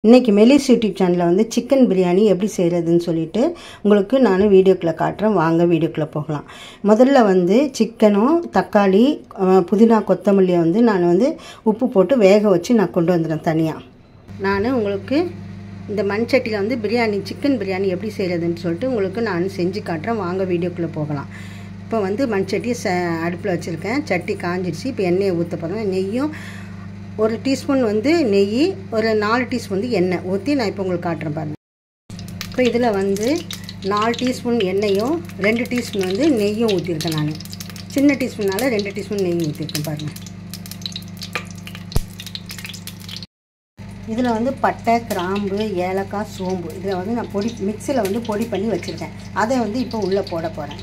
இன்னைக்கு மெலிஸ் யூடியூப் சேனலில் வந்து சிக்கன் பிரியாணி எப்படி செய்கிறதுன்னு சொல்லிட்டு உங்களுக்கு நான் வீடியோக்குள்ளே காட்டுறேன். வாங்க வீடியோக்குள்ளே போகலாம். முதல்ல வந்து சிக்கனும் தக்காளி புதினா கொத்தமல்லியை வந்து நான் வந்து உப்பு போட்டு வேக வச்சு நான் கொண்டு வந்துடுறேன் தனியாக. நான் உங்களுக்கு இந்த மண் சட்டியில் வந்து சிக்கன் பிரியாணி எப்படி செய்கிறதுன்னு சொல்லிட்டு உங்களுக்கு நான் செஞ்சு காட்டுறேன். வாங்க வீடியோக்குள்ளே போகலாம். இப்போ வந்து மண் சட்டி அடுப்பில் வச்சுருக்கேன். சட்டி காஞ்சிடுச்சு. இப்போ எண்ணெயை ஊற்ற போகிறேன். நெய்யும் ஒரு டீஸ்பூன் வந்து நெய், ஒரு 4 டீஸ்பூன் வந்து எண்ணெய் ஊற்றி நான் இப்போ உங்களுக்கு காட்டுறேன் பாருங்கள். இப்போ இதில் வந்து 4 டீஸ்பூன் எண்ணெயும் 2 டீஸ்பூன் வந்து நெய்யும் ஊற்றிருக்கேன். நான் சின்ன டீஸ்பூனால் 2 டீஸ்பூன் நெய் ஊற்றிருக்கேன் பாருங்கள். இதில் வந்து பட்டை, கிராம்பு, ஏலக்காய், சோம்பு இதில் வந்து நான் மிக்சியில் வந்து பொடி பண்ணி வச்சுருக்கேன். அதை வந்து இப்போ உள்ளே போட போகிறேன்.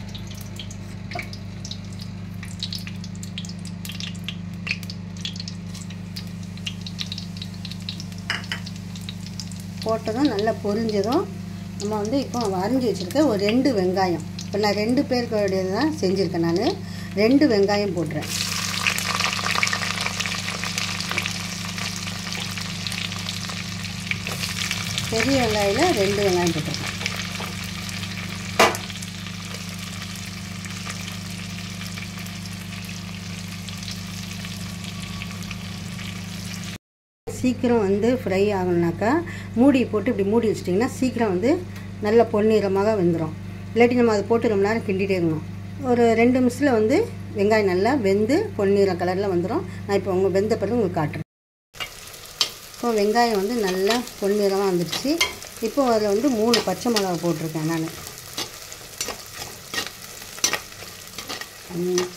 போட்டதும் நல்லா பொரிஞ்சதும் நம்ம வந்து இப்போ அரிஞ்சு வச்சுருக்கேன் ஒரு 2 வெங்காயம். இப்போ நான் 2 பேருக்கு தான் செஞ்சுருக்கேன். நான் 2 வெங்காயம் போட்டுறேன். பெரிய வெங்காயில் 2 வெங்காயம் போட்டுருக்கேன். சீக்கிரம் வந்து ஃப்ரை ஆகணுனாக்கா மூடி போட்டு இப்படி மூடி வச்சிட்டிங்கன்னா சீக்கிரம் வந்து நல்ல பொன்னிறமாக வெந்துடும். இல்லாட்டி நம்ம அதை போட்டு ரொம்ப நேரம் கிண்டிகிட்டே இருக்கணும். ஒரு 2 நிமிஷத்தில் வந்து வெங்காயம் நல்லா வெந்து பொன்னிறம் கலரில் வந்துடும். நான் இப்போ வெந்த பிறகு உங்களுக்கு காட்டுறேன். இப்போ வெங்காயம் வந்து நல்லா பொன்னிறமாக வந்துடுச்சு. இப்போ அதில் வந்து 3 பச்சை மிளகா போட்டிருக்கேன். நான்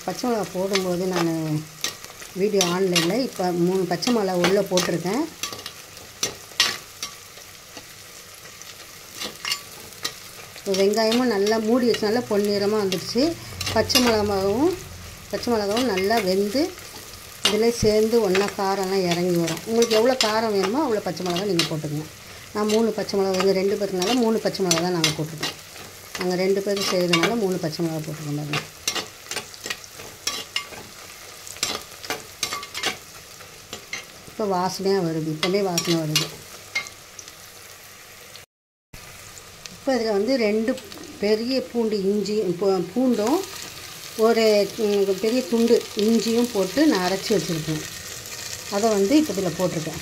பச்சை மிளகா போடும்போது நான் வீடியோ ஆன்ல இல்லை. இப்போ 3 பச்சை மிளகா உள்ளே போட்டிருக்கேன். இப்போ வெங்காயமும் நல்லா மூடி வச்சு நல்லா பொன்னிறமாக வந்துடுச்சு. பச்சை மிளகாவும் நல்லா வெந்து இதில் சேர்ந்து ஒன்றா காரம்லாம் இறங்கி வரும். உங்களுக்கு எவ்வளோ காரம் வேணுமோ அவ்வளோ பச்சை மிளகா நீங்கள் போட்டுக்கங்க. நான் 3 பச்சை மிளகா, எங்கள் 2 பேருக்குனால 3 பச்சை மிளகா தான் நாங்கள் போட்டிருக்கோம். நாங்கள் 2 பேருக்கு செய்கிறதுனால 3 பச்சை மிளகா போட்டிருக்கோம் பாருங்கள். இப்போ வாசனையாக வருது. இப்போவே வாசனை வருது. இப்போ இதில் வந்து 2 பெரிய பூண்டும் ஒரு பெரிய துண்டு இஞ்சியும் போட்டு நான் அரைச்சி வச்சுருக்கேன். அதை வந்து இப்போ இதில் போட்டிருக்கேன்.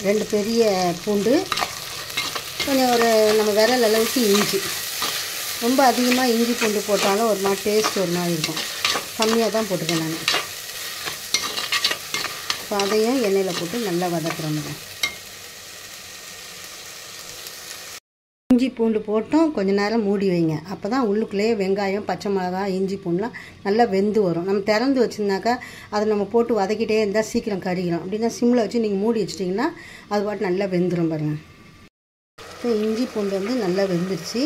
2 பெரிய பூண்டு, கொஞ்சம் ஒரு நம்ம விரல் அளவுக்கு இஞ்சி. ரொம்ப அதிகமாக இஞ்சி பூண்டு போட்டாலும் ஒரு மாதிரி டேஸ்ட் ஒரு மாதிரி இருக்கும். கம்மியாக தான் போட்டுக்கேன் நான். இப்போ அதையும் எண்ணெயில் போட்டு நல்லா வதக்குறோம். இஞ்சி பூண்டு போட்டும் கொஞ்சம் நேரம் மூடி வைங்க. அப்போ தான் உள்ளுக்குள்ளேயே வெங்காயம், பச்சை மிளகா, இஞ்சி பூண்டுலாம் நல்லா வெந்து வரும். நம்ம திறந்து வச்சுருந்தாக்கா அதை நம்ம போட்டு வதக்கிட்டே இருந்தால் சீக்கிரம் கறிக்கிறோம். அப்படின்னா சிம்மில் வச்சு நீங்கள் மூடி வச்சிட்டிங்கன்னா அது பாட்டு நல்லா வெந்துடும் பாருங்கள். இப்போ இஞ்சி பூண்டு வந்து நல்லா வெந்துருச்சு.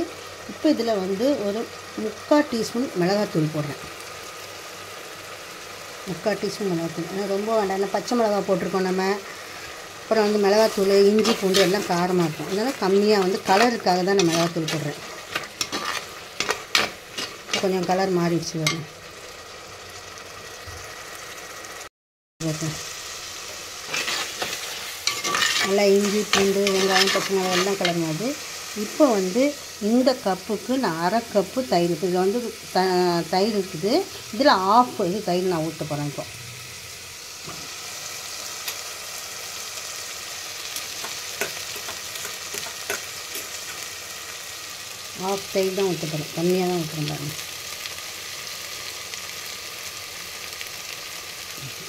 இப்போ இதில் வந்து ஒரு 3/4 டீஸ்பூன் மிளகாத்தூள் போடுறேன். 3/4 டீஸ்பூன் மிளகாத்தூள். ஏன்னா ரொம்ப வேண்டாம், பச்சை மிளகா போட்டிருக்கோம் நம்ம. அப்புறம் வந்து மிளகாத்தூள், இஞ்சி பூண்டு எல்லாம் காரமாக இருக்கும். அதனால் கம்மியாக வந்து கலருக்காக தான் நான் மிளகாத்தூள் போடுறேன். கொஞ்சம் கலர் மாறிடுச்சு வரும். நல்லா இஞ்சி பூண்டு வெங்காயம் பச்சை மிளகா எல்லாம் கலர் மாறுது. இப்போ வந்து இந்த கப்புக்கு நான் 1/2 கப்பு தயிர். இதில் வந்து தயிர் இருக்குது. இதில் 1/2 இது தயிர் நான் ஊற்ற போகிறேன். இப்போ 1/2 தயிர் தான் ஊற்ற போகிறேன். கம்மியாக தான் ஊற்றுறேன் பாருங்கள்.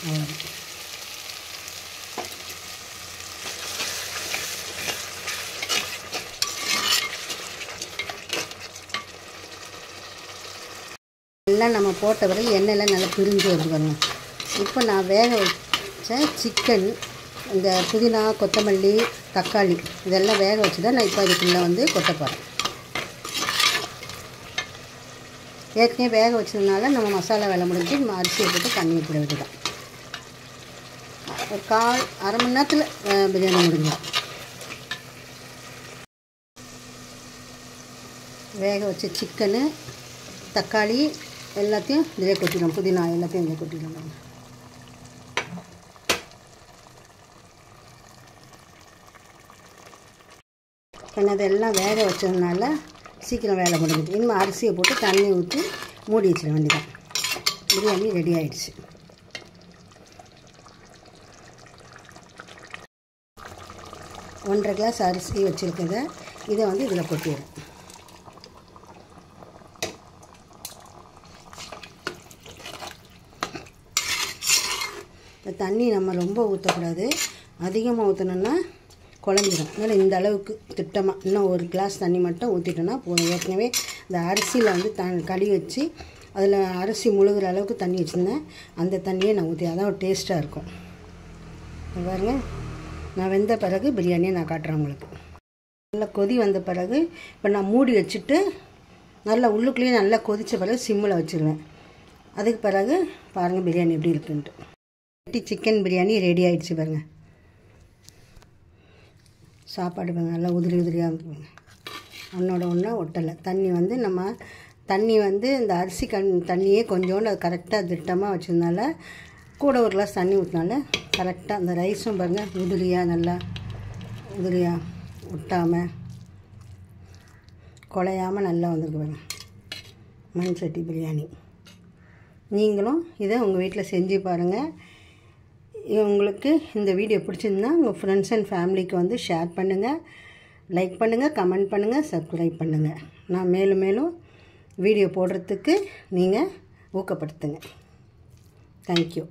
அவ்வளோதான். எல்லாம் நம்ம போட்ட பிறகு எண்ணெயெல்லாம் நல்லா பிரிஞ்சு வருது பாருங்க. இப்போ நான் வேக வச்ச சிக்கன், இந்த புதினா கொத்தமல்லி தக்காளி இதெல்லாம் வேக வச்சு தான் நான் இப்போ இதுக்குள்ளே வந்து கொட்ட போகிறேன். ஏற்கனவே வேக வச்சதுனால நம்ம மசாலா வேலை முடிஞ்சு அரிசியை போட்டு தண்ணி ஊற்ற வேண்டியதான். ஒரு அரை மணி நேரத்தில் பிரியாணி முடிஞ்சிடும். வேக வச்ச சிக்கனு, தக்காளி எல்லாத்தையும் இதிலே கொட்டிடும். புதினா எல்லாத்தையும் இதில் கொட்டிடும். அதெல்லாம் வேக வச்சதுனால சீக்கிரம் வேலை முடிஞ்சுது. இனிமேல் அரிசியை போட்டு தண்ணி ஊற்றி மூடி வச்சிட வேண்டியதான். பிரியாணி ரெடி ஆயிடுச்சு. ஒன்றரை கிளாஸ் அரிசி வச்சுருக்கத இதை வந்து இதில் கொட்டிடுறேன். இந்த தண்ணி நம்ம ரொம்ப ஊற்றக்கூடாது, அதிகமாக ஊற்றினோன்னா குழஞ்சிடும். அதனால் இந்த அளவுக்கு திட்டமாக இன்னும் ஒரு கிளாஸ் தண்ணி மட்டும் ஊற்றிட்டோன்னா போதும். ஏற்கனவே இந்த அரிசியில் வந்து கழுவி வச்சு அதில் அரிசி முழுகிற அளவுக்கு தண்ணி வச்சுருந்தேன். அந்த தண்ணியை நான் ஊற்றி அதான் ஒரு டேஸ்ட்டாக இருக்கும். பாருங்க, நான் வெந்த பிறகு பிரியாணியை நான் காட்டுறேன் உங்களுக்கு. நல்லா கொதி வந்த பிறகு இப்போ நான் மூடி வச்சுட்டு நல்லா உள்ளுக்குள்ளேயே நல்லா கொதித்த பிறகு சிம்மில் வச்சுருவேன். அதுக்கு பிறகு பாருங்கள் பிரியாணி எப்படி இருக்குன்ட்டு. சிக்கன் பிரியாணி ரெடி ஆகிடுச்சு பாருங்கள். சாப்பாடு பாருங்கள் நல்லா உதிரி உதிரியாக இருக்குங்க. ஒன்றோட ஒன்றா ஒட்டலை. தண்ணி வந்து இந்த அரிசி தண்ணியே கொஞ்சோண்டு அது கரெக்டாக திட்டமாக வச்சதுனால கூட ஒரு கிளாஸ் தண்ணி ஊற்றினால கரெக்டாக அந்த ரைஸும் பாருங்கள் உதிரியாக நல்லா உதிரியாக ஒட்டாமல் குலையாமல் நல்லா வந்திருக்கு பாருங்கள். மண் சட்டி பிரியாணி. நீங்களும் இதை உங்கள் வீட்டில் செஞ்சு பாருங்கள். உங்களுக்கு இந்த வீடியோ பிடிச்சிருந்தா உங்கள் ஃப்ரெண்ட்ஸ் அண்ட் ஃபேமிலிக்கு வந்து ஷேர் பண்ணுங்கள், லைக் பண்ணுங்கள், கமெண்ட் பண்ணுங்கள், சப்ஸ்கிரைப் பண்ணுங்கள். நான் மேலும் மேலும் வீடியோ போடுறதுக்கு நீங்கள் ஊக்கப்படுத்துங்க. தேங்க்யூ.